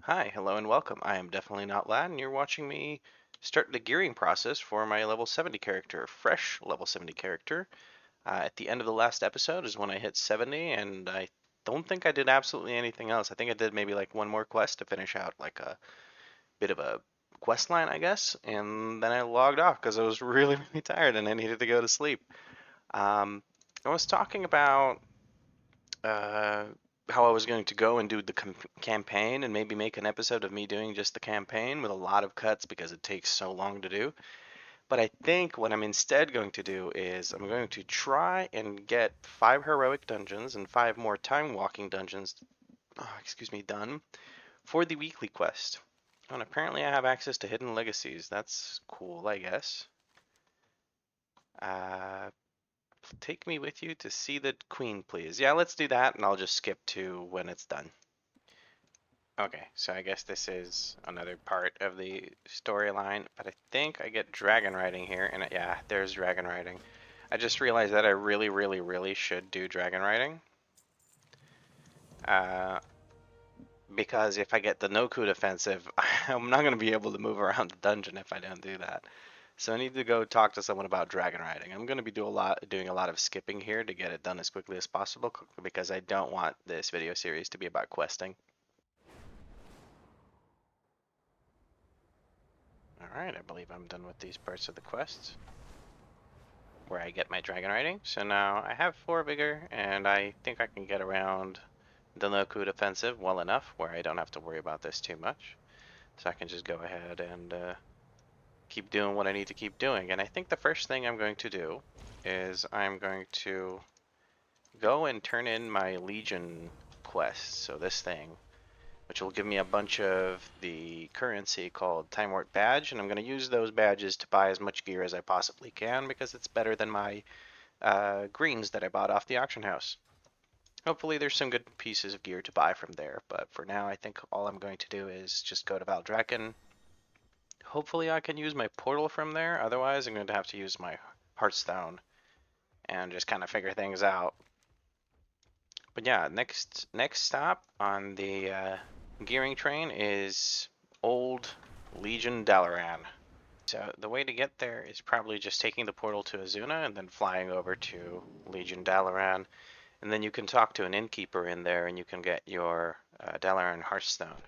Hi, hello, and welcome. I am definitely not Lad, and you're watching me start the gearing process for my level 70 character, fresh level 70 character. At the end of the last episode is when I hit 70, and I don't think I did absolutely anything else. I think I did maybe like one more quest to finish out like a bit of a quest line, I guess, and then I logged off because I was really, really tired and I needed to go to sleep. Um, I was talking about uh, how I was going to go and do the campaign and maybe make an episode of me doing just the campaign with a lot of cuts because it takes so long to do. But I think what I'm instead going to do is I'm going to try and get 5 heroic dungeons and 5 more time walking dungeons, done for the weekly quest. And apparently I have access to hidden legacies. That's cool, I guess. Uh, Take me with you to see the queen, please. Yeah, let's do that, and I'll just skip to when it's done. Okay, so I guess this is another part of the storyline, but I think I get dragon riding here, and yeah, there's dragon riding. I just realized that I really, really, really should do dragon riding. Uh, because if I get the no-coup defensive, I'm not going to be able to move around the dungeon if I don't do that. So I need to go talk to someone about dragon riding. I'm going to be doing a lot of skipping here to get it done as quickly as possible because I don't want this video series to be about questing. Alright, I believe I'm done with these parts of the quest where I get my dragon riding. So now I have 4 vigor, and I think I can get around the no-coup defensive well enough where I don't have to worry about this too much. So I can just go ahead and keep doing what I need to keep doing. And I think the first thing I'm going to do is I'm going to go and turn in my Legion quest. So this thing, which will give me a bunch of the currency called Time Warp Badge, and I'm going to use those badges to buy as much gear as I possibly can because it's better than my greens that I bought off the auction house. Hopefully there's some good pieces of gear to buy from there, but for now I think all I'm going to do is just go to Valdrakken. Hopefully I can use my portal from there, otherwise I'm going to have to use my Hearthstone and just kind of figure things out. But yeah, next stop on the gearing train is Old Legion Dalaran. So the way to get there is probably just taking the portal to Azuna and then flying over to Legion Dalaran, and then you can talk to an innkeeper in there and you can get your Dalaran Hearthstone.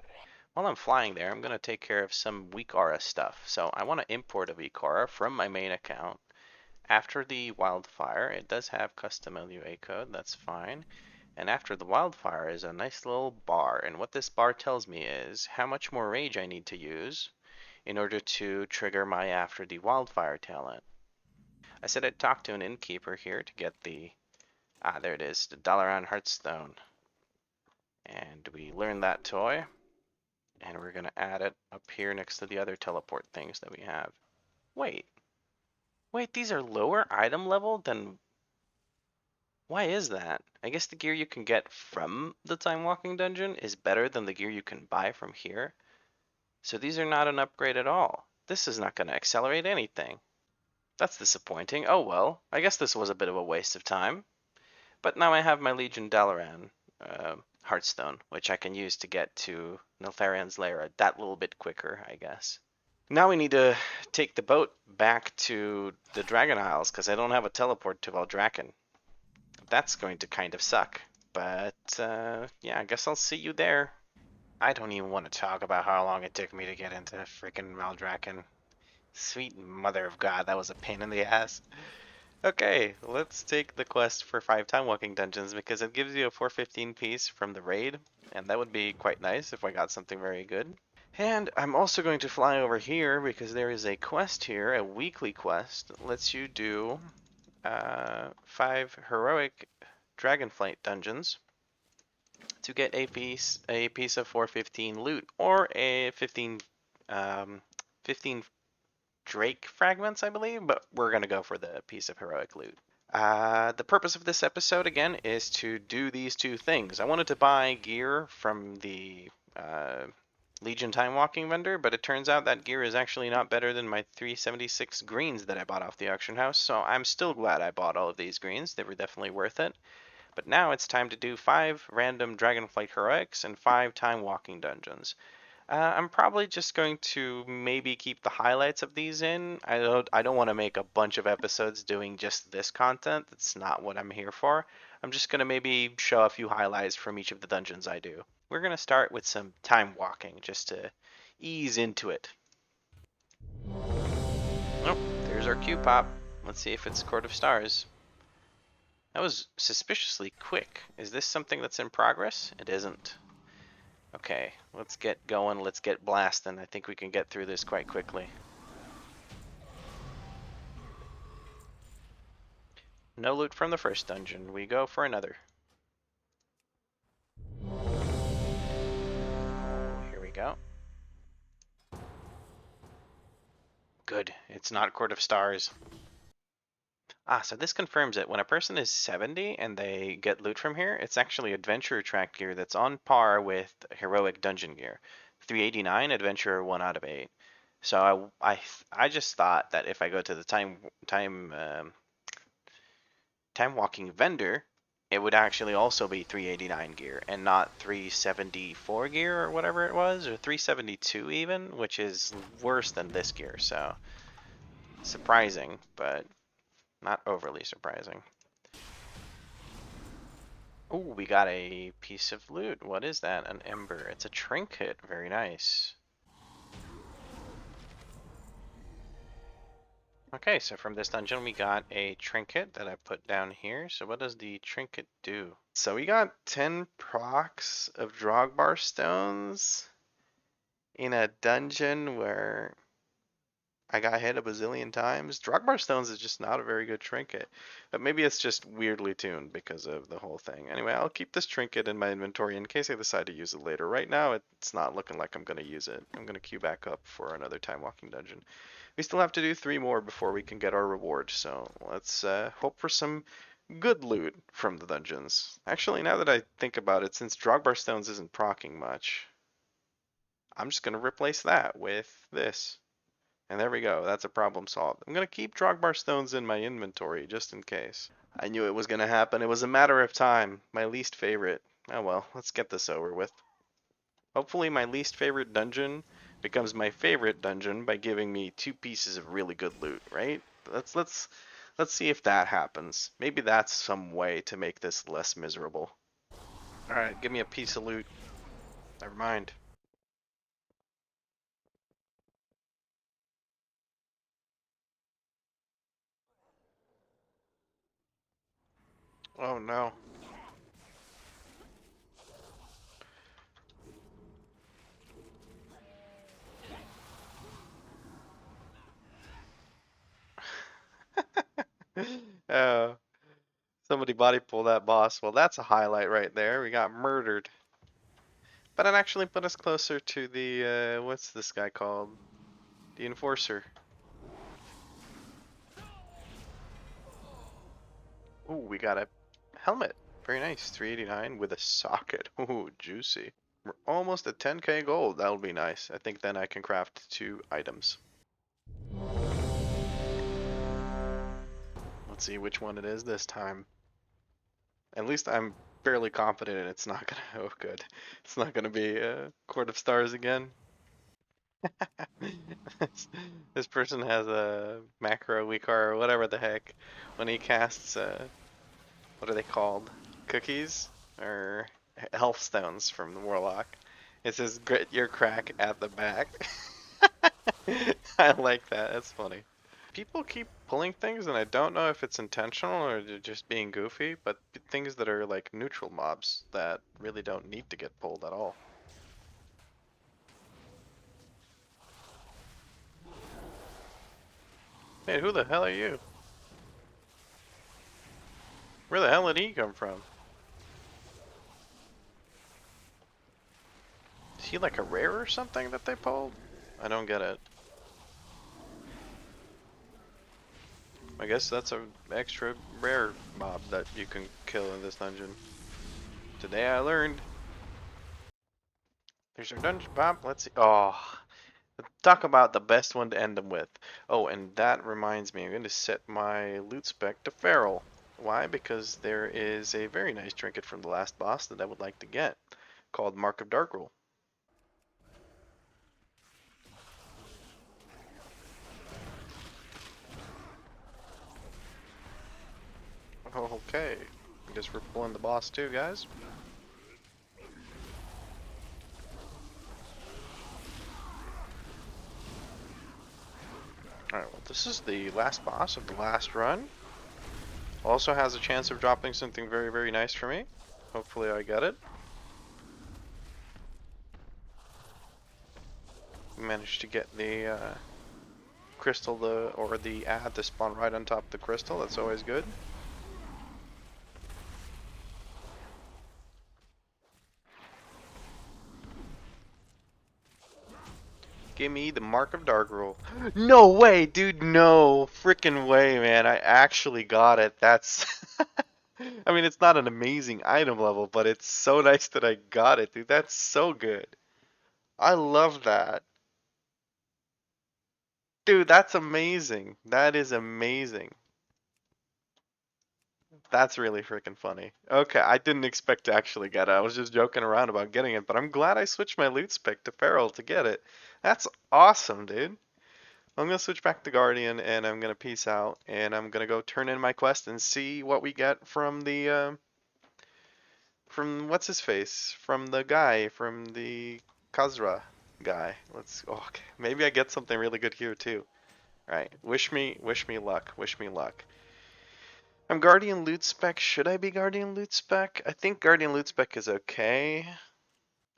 While I'm flying there, I'm going to take care of some WeakAuras stuff. So I want to import a WeakAura from my main account. After the wildfire, it does have custom LUA code, that's fine. And after the wildfire is a nice little bar, and what this bar tells me is how much more rage I need to use in order to trigger my after the wildfire talent. I said I'd talk to an innkeeper here to get the, there it is, the Dalaran Hearthstone. And we learn that toy, and we're going to add it up here next to the other teleport things that we have. Wait, these are lower item level than, why is that? I guess the gear you can get from the Time Walking Dungeon is better than the gear you can buy from here. So these are not an upgrade at all. This is not going to accelerate anything. That's disappointing. Oh well, I guess this was a bit of a waste of time. But now I have my Legion Dalaran Hearthstone, which I can use to get to Neltharion's Lair that little bit quicker, I guess. Now we need to take the boat back to the Dragon Isles, because I don't have a teleport to Valdrakken. That's going to kind of suck. But, yeah, I guess I'll see you there. I don't even want to talk about how long it took me to get into freaking Valdrakken. Sweet mother of God, that was a pain in the ass. Okay, let's take the quest for 5 time walking dungeons because it gives you a 415 piece from the raid, and that would be quite nice if I got something very good. And I'm also going to fly over here because there is a quest here, a weekly quest that lets you do 5 heroic dragonflight dungeons to get a piece of 415 loot or a 15 Drake fragments, I believe, but we're gonna go for the piece of heroic loot. The purpose of this episode again is to do these 2 things. I wanted to buy gear from the Legion Time Walking vendor, but it turns out that gear is actually not better than my 376 greens that I bought off the auction house, so I'm still glad I bought all of these greens. They were definitely worth it. But now it's time to do 5 random Dragonflight Heroics and 5 Time Walking Dungeons. I'm probably just going to maybe keep the highlights of these in. I don't want to make a bunch of episodes doing just this content. That's not what I'm here for. I'm just going to maybe show a few highlights from each of the dungeons I do. We're going to start with some time walking just to ease into it. Oh, there's our Q pop. Let's see if it's Court of Stars. That was suspiciously quick. Is this something that's in progress? It isn't. Okay, let's get going. Let's get blasting. I think we can get through this quite quickly. No loot from the first dungeon. We go for another. Here we go. Good. It's not Court of Stars. Ah, so this confirms it. When a person is 70 and they get loot from here, it's actually adventure track gear that's on par with heroic dungeon gear. 389 adventure 1 out of 8. So I just thought that if I go to the time walking vendor, it would actually also be 389 gear and not 374 gear or whatever it was, or 372 even, which is worse than this gear. So surprising, but not overly surprising. Oh, we got a piece of loot. What is that? An ember. It's a trinket. Very nice. Okay, so from this dungeon we got a trinket that I put down here. So what does the trinket do? So we got 10 procs of Drogbar stones in a dungeon where I got hit a bazillion times. Drogbar stones is just not a very good trinket. But maybe it's just weirdly tuned because of the whole thing. Anyway, I'll keep this trinket in my inventory in case I decide to use it later. Right now, it's not looking like I'm going to use it. I'm going to queue back up for another time walking dungeon. We still have to do 3 more before we can get our reward. So let's hope for some good loot from the dungeons. Actually, now that I think about it, since Drogbar stones isn't proccing much, I'm just going to replace that with this. And there we go. That's a problem solved. I'm going to keep Drogbar stones in my inventory just in case. I knew it was going to happen. It was a matter of time. My least favorite. Oh well, let's get this over with. Hopefully my least favorite dungeon becomes my favorite dungeon by giving me 2 pieces of really good loot, right? Let's see if that happens. Maybe that's some way to make this less miserable. Alright, give me a piece of loot. Never mind. Oh no. Oh, somebody body pull that boss. Well, that's a highlight right there. We got murdered. But it actually put us closer to the, what's this guy called? The Enforcer. Ooh, we got a helmet. Very nice. 389 with a socket. Ooh, juicy. We're almost at 10k gold. That'll be nice. I think then I can craft 2 items. Let's see which one it is this time. At least I'm fairly confident it's not gonna, oh good. It's not gonna be Court of Stars again. This person has a macro WeakAuras or whatever the heck when he casts what are they called? Cookies or health stones from the warlock. It says grit your crack at the back. I like that. That's funny. People keep pulling things and I don't know if it's intentional or they're just being goofy, but things that are like neutral mobs that really don't need to get pulled at all. Hey, who the hell are you? Where the hell did he come from? Is he like a rare or something that they pulled? I don't get it. I guess that's an extra rare mob that you can kill in this dungeon. Today I learned. There's our dungeon pop. Let's see. Oh, talk about the best one to end them with. Oh, and that reminds me, I'm going to set my loot spec to feral. Why? Because there is a very nice trinket from the last boss that I would like to get, called Mark of Dark. Okay, I guess we're pulling the boss too, guys. Alright, well, this is the last boss of the last run. Also has a chance of dropping something very, very nice for me. Hopefully I get it. Managed to get the crystal or the ad to spawn right on top of the crystal. That's always good. Give me the Mark of Dark. No way, dude. No freaking way, man. I actually got it. That's. I mean, it's not an amazing item level, but it's so nice that I got it, dude. That's so good. I love that. Dude, that's amazing. That is amazing. That's really freaking funny. Okay, I didn't expect to actually get it. I was just joking around about getting it, but I'm glad I switched my loot spec to Feral to get it. That's awesome, dude. I'm gonna switch back to Guardian and I'm gonna peace out and I'm gonna go turn in my quest and see what we get from the from what's his face? From the guy, from the Kazra guy. Let's okay. Maybe I get something really good here too. Alright. Wish me luck. Wish me luck. I'm Guardian loot spec. Should I be Guardian loot spec? I think Guardian loot spec is okay.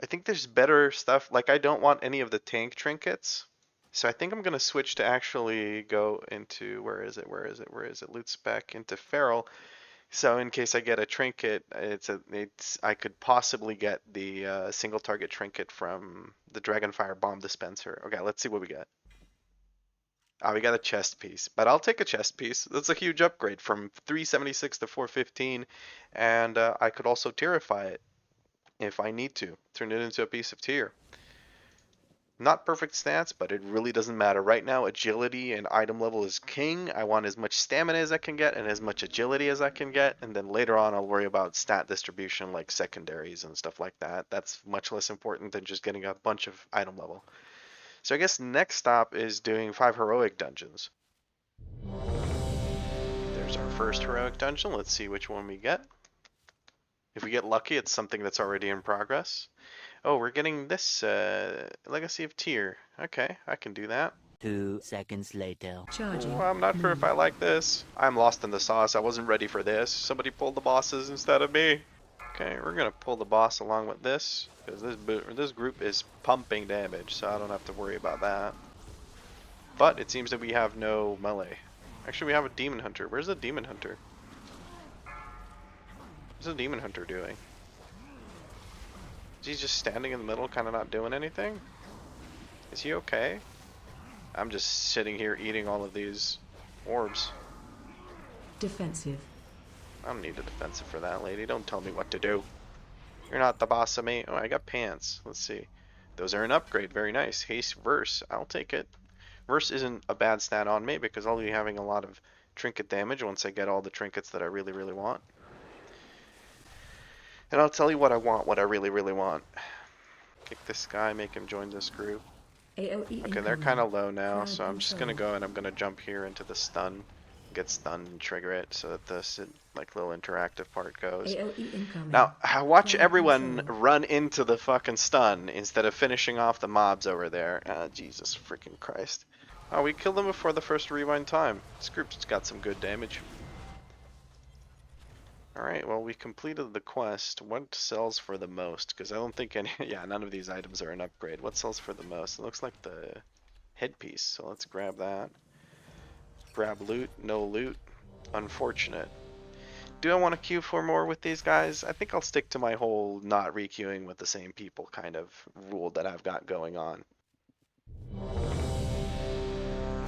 I think there's better stuff. Like I don't want any of the tank trinkets. So I think I'm gonna switch to actually go into where is it? Where is it? Where is it? Loot spec into Feral. So in case I get a trinket, it's I could possibly get the single target trinket from the Dragonfire bomb dispenser. Okay, let's see what we got. Oh, we got a chest piece, but I'll take a chest piece. That's a huge upgrade from 376 to 415, and I could also tierify it if I need to, turn it into a piece of tier. Not perfect stats, but it really doesn't matter. Right now, agility and item level is king. I want as much stamina as I can get and as much agility as I can get, and then later on I'll worry about stat distribution like secondaries and stuff like that. That's much less important than just getting a bunch of item level. So I guess next stop is doing 5 heroic dungeons. There's our first heroic dungeon. Let's see which one we get. If we get lucky, it's something that's already in progress. Oh, we're getting this Legacy of Tyr. Okay, I can do that. 2 seconds later. Ooh, I'm not sure if I like this. I'm lost in the sauce. I wasn't ready for this. Somebody pulled the bosses instead of me. Okay, we're gonna pull the boss along with this because this group is pumping damage, so I don't have to worry about that. But it seems that we have no melee. Actually, we have a demon hunter. Where's the demon hunter? What's the demon hunter doing? Is he just standing in the middle, kind of not doing anything? Is he okay? I'm just sitting here eating all of these orbs. Defensive. I don't need a defensive for that, lady. Don't tell me what to do. You're not the boss of me. Oh, I got pants. Let's see. Those are an upgrade. Very nice. Haste Verse. I'll take it. Verse isn't a bad stat on me because I'll be having a lot of trinket damage once I get all the trinkets that I really, really want. And I'll tell you what I want, what I really, really want. Kick this guy, make him join this group. Okay, they're kind of low now, so I'm just going to go and I'm going to jump here into the stun. Get stunned and trigger it so that this like little interactive part goes. Now, watch everyone run into the fucking stun instead of finishing off the mobs over there. Jesus freaking Christ. Oh, we killed them before the first rewind time. This group's got some good damage. Alright, well we completed the quest. What sells for the most? Because I don't think any... yeah, none of these items are an upgrade. What sells for the most? It looks like the headpiece, so let's grab that. Grab loot, no loot. Unfortunate. Do I want to queue for more with these guys? I think I'll stick to my whole not requeuing with the same people kind of rule that I've got going on.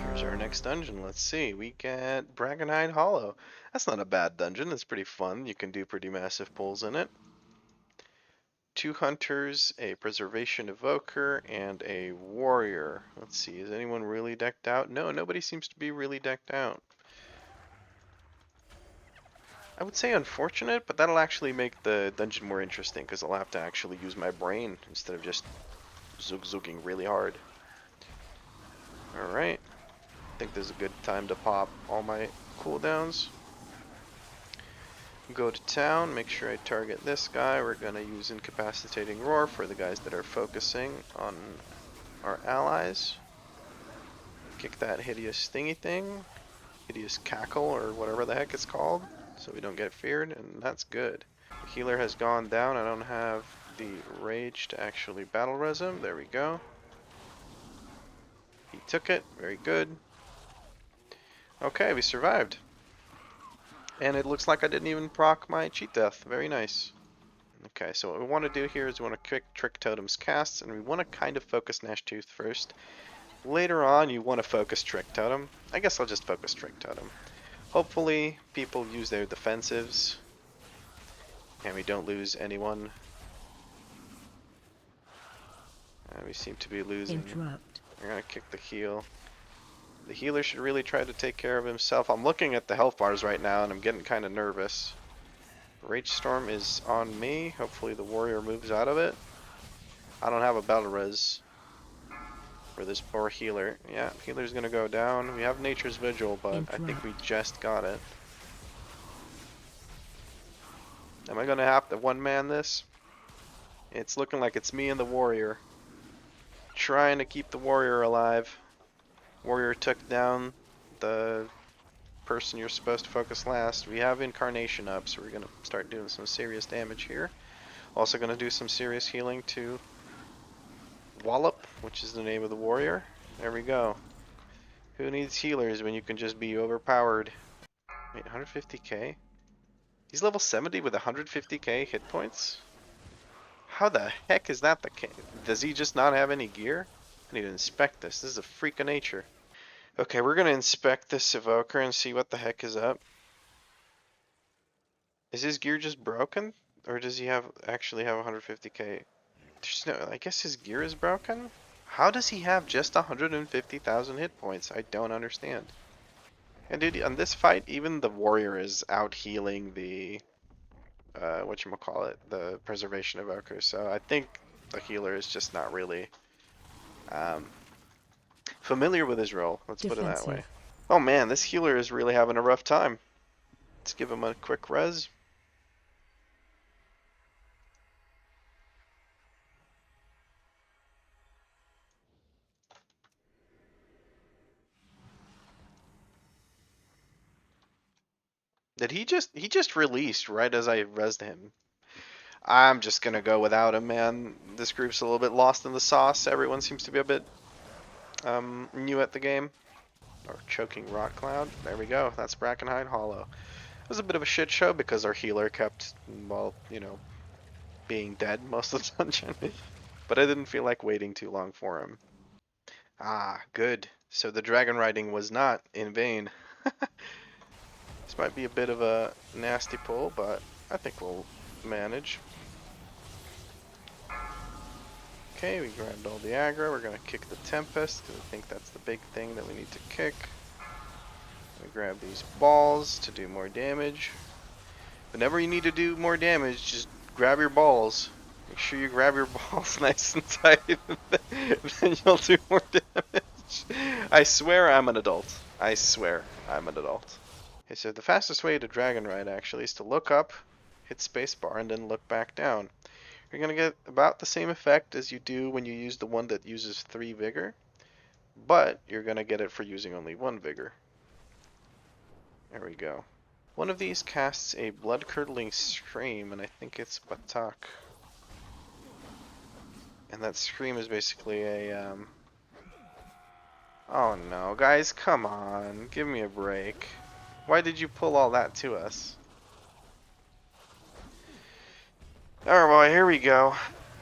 Here's our next dungeon. Let's see. We get Bragenhide Hollow. That's not a bad dungeon. It's pretty fun. You can do pretty massive pulls in it. 2 hunters, a preservation evoker, and a warrior. Let's see. Is anyone really decked out? No, nobody seems to be really decked out. I would say unfortunate, but that'll actually make the dungeon more interesting because I'll have to actually use my brain instead of just zooging really hard. Alright, I think this is a good time to pop all my cooldowns. Go to town, make sure I target this guy. We're going to use Incapacitating Roar for the guys that are focusing on our allies. Kick that hideous thingy thing, hideous cackle or whatever the heck it's called, so we don't get feared, and that's good. The healer has gone down. I don't have the rage to actually battle res him. There we go. He took it. Very good. Okay, we survived. And it looks like I didn't even proc my cheat death. Very nice. Okay, so what we want to do here is we want to kick Trick Totem's casts, and we want to kind of focus Gnash Tooth first. Later on, you want to focus Trick Totem. I guess I'll just focus Trick Totem. Hopefully, people use their defensives, and we don't lose anyone. We seem to be losing. Interrupt. We're gonna kick the heal. The healer should really try to take care of himself. I'm looking at the health bars right now, and I'm getting kind of nervous. Rage Storm is on me. Hopefully the warrior moves out of it. I don't have a battle res for this poor healer. Yeah, healer's gonna go down. We have Nature's Vigil, but I think we just got it. Am I gonna have to one-man this? It's looking like it's me and the warrior. Trying to keep the warrior alive. Warrior took down the person you're supposed to focus last. We have Incarnation up, so we're gonna start doing some serious damage here. Also gonna do some serious healing to Wallop, which is the name of the warrior. There we go. Who needs healers when you can just be overpowered? Wait, 150k? He's level 70 with 150k hit points? How the heck is that the case? Does he just not have any gear? I need to inspect this. This is a freak of nature. Okay, we're gonna inspect this evoker and see what the heck is up. Is his gear just broken? Or does he actually have 150k? There's no, I guess his gear is broken? How does he have just 150,000 hit points? I don't understand. And dude, on this fight, even the warrior is out healing the whatchamacallit, the preservation evoker. So I think the healer is just not really familiar with his role. Let's put it that way. Oh man, this healer is really having a rough time. Let's give him a quick res. Did he just released right as I resed him? I'm just gonna go without him, man. This group's a little bit lost in the sauce. Everyone seems to be a bit new at the game. Or choking rot cloud. There we go. That's Brackenhide Hollow. It was a bit of a shit show because our healer kept, well, you know, being dead most of the dungeon. But I didn't feel like waiting too long for him. Ah, good. So the dragon riding was not in vain. This might be a bit of a nasty pull, but I think we'll manage. Okay, we grabbed all the aggro. We're going to kick the Tempest, because I think that's the big thing that we need to kick. We grab these balls to do more damage. Whenever you need to do more damage, just grab your balls. Make sure you grab your balls nice and tight, then you'll do more damage. I swear I'm an adult. I swear I'm an adult. Okay, so the fastest way to Dragon Ride actually is to look up, hit spacebar, and then look back down. You're going to get about the same effect as you do when you use the one that uses 3 vigor, but you're going to get it for using only 1 vigor. There we go. One of these casts a blood-curdling scream, and I think it's Batak. And that scream is basically a, Oh no, guys, come on. Give me a break. Why did you pull all that to us? Alright, well, here we go.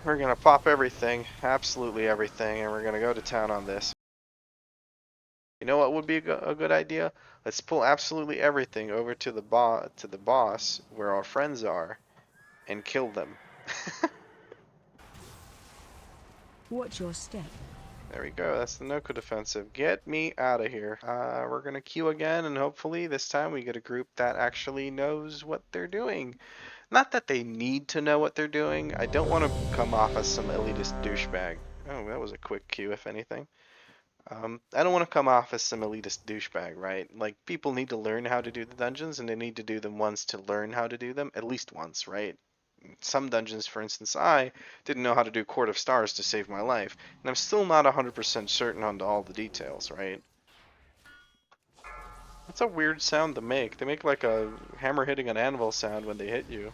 We're gonna pop everything, absolutely everything, and we're gonna go to town on this. You know what would be a good idea? Let's pull absolutely everything over to the boss where our friends are and kill them. Watch your step. There we go. That's the Noku defensive. Get me out of here. We're gonna queue again, and hopefully this time we get a group that actually knows what they're doing. Not that they need to know what they're doing. I don't want to come off as some elitist douchebag. Oh, that was a quick queue, if anything. I don't want to come off as some elitist douchebag, right? Like, people need to learn how to do the dungeons, and they need to do them once to learn how to do them, at least once, right? Some dungeons, for instance, I didn't know how to do Court of Stars to save my life, and I'm still not 100% certain on all the details, right? That's a weird sound to make. They make like a hammer hitting an anvil sound when they hit you.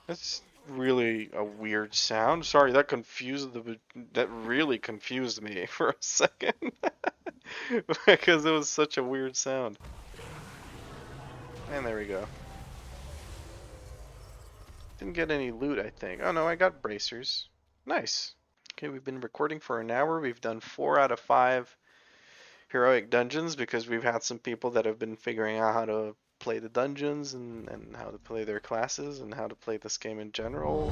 That's really a weird sound. Sorry, that really confused me for a second. Because it was such a weird sound. And there we go. Didn't get any loot, I think. Oh no, I got bracers. Nice. Okay, we've been recording for an hour. We've done 4 out of 5 heroic dungeons because we've had some people that have been figuring out how to play the dungeons and how to play their classes and how to play this game in general.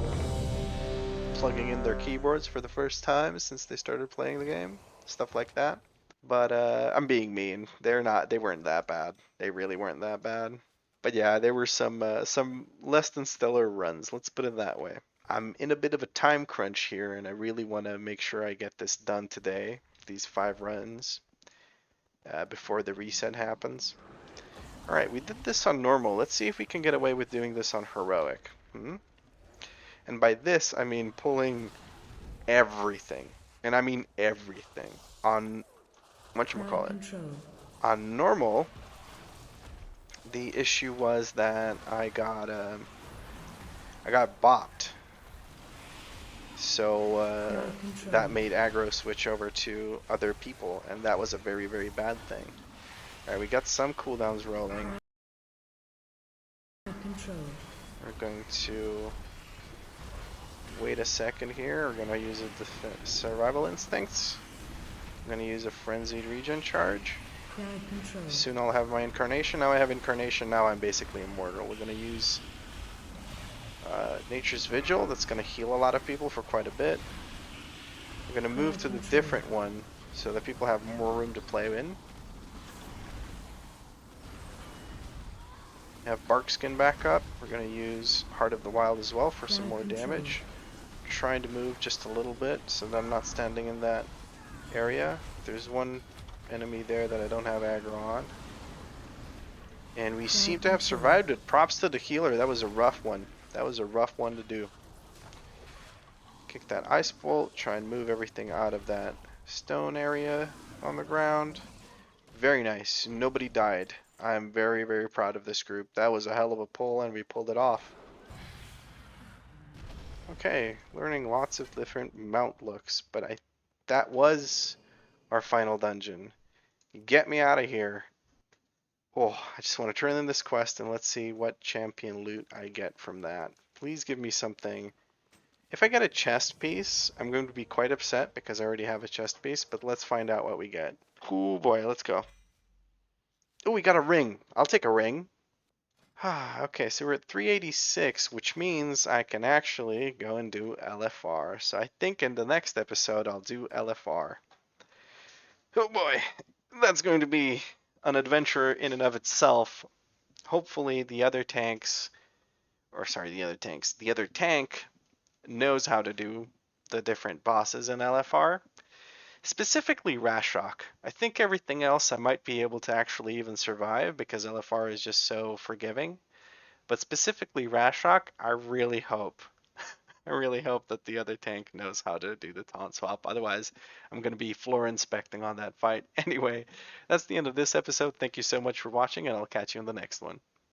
Plugging in their keyboards for the first time since they started playing the game. Stuff like that. But I'm being mean. They weren't that bad. They really weren't that bad. But yeah, there were some less than stellar runs. Let's put it that way. I'm in a bit of a time crunch here, and I really want to make sure I get this done today. These 5 runs before the reset happens. All right, we did this on normal. Let's see if we can get away with doing this on heroic. And by this, I mean pulling everything, and I mean everything on whatchamacallit. On normal, the issue was that I got bopped. So that made aggro switch over to other people, and that was a very, very bad thing. Alright, we got some cooldowns rolling. We're going to wait a second here. We're going to use a survival instincts. I'm going to use a frenzied regen charge. Soon I'll have my incarnation. Now I have incarnation. Now I'm basically immortal. We're going to use Nature's Vigil. That's going to heal a lot of people for quite a bit. We're going to move to the different one so that people have more room to play in. Have Barkskin back up. We're going to use Heart of the Wild as well for some more damage. Trying to move just a little bit so that I'm not standing in that area. There's one enemy there that I don't have aggro on. And we seem to have survived it. Props to the healer. That was a rough one. That was a rough one to do. Kick that Ice Bolt. Try and move everything out of that stone area on the ground. Very nice. Nobody died. I'm very, very proud of this group. That was a hell of a pull, and we pulled it off. Okay, learning lots of different mount looks, but that was our final dungeon. Get me out of here. Oh, I just want to turn in this quest and let's see what champion loot I get from that. Please give me something. If I get a chest piece, I'm going to be quite upset because I already have a chest piece, but let's find out what we get. Oh boy, let's go. Oh, we got a ring. I'll take a ring. Okay, so we're at 386, which means I can actually go and do LFR. So I think in the next episode I'll do LFR. Oh boy, that's going to be an adventure in and of itself. Hopefully the other tank knows how to do the different bosses in LFR. Specifically Rashok. I think everything else I might be able to actually even survive because LFR is just so forgiving. But specifically Rashok, I really hope that the other tank knows how to do the taunt swap. Otherwise, I'm going to be floor inspecting on that fight. Anyway, that's the end of this episode. Thank you so much for watching, and I'll catch you in the next one.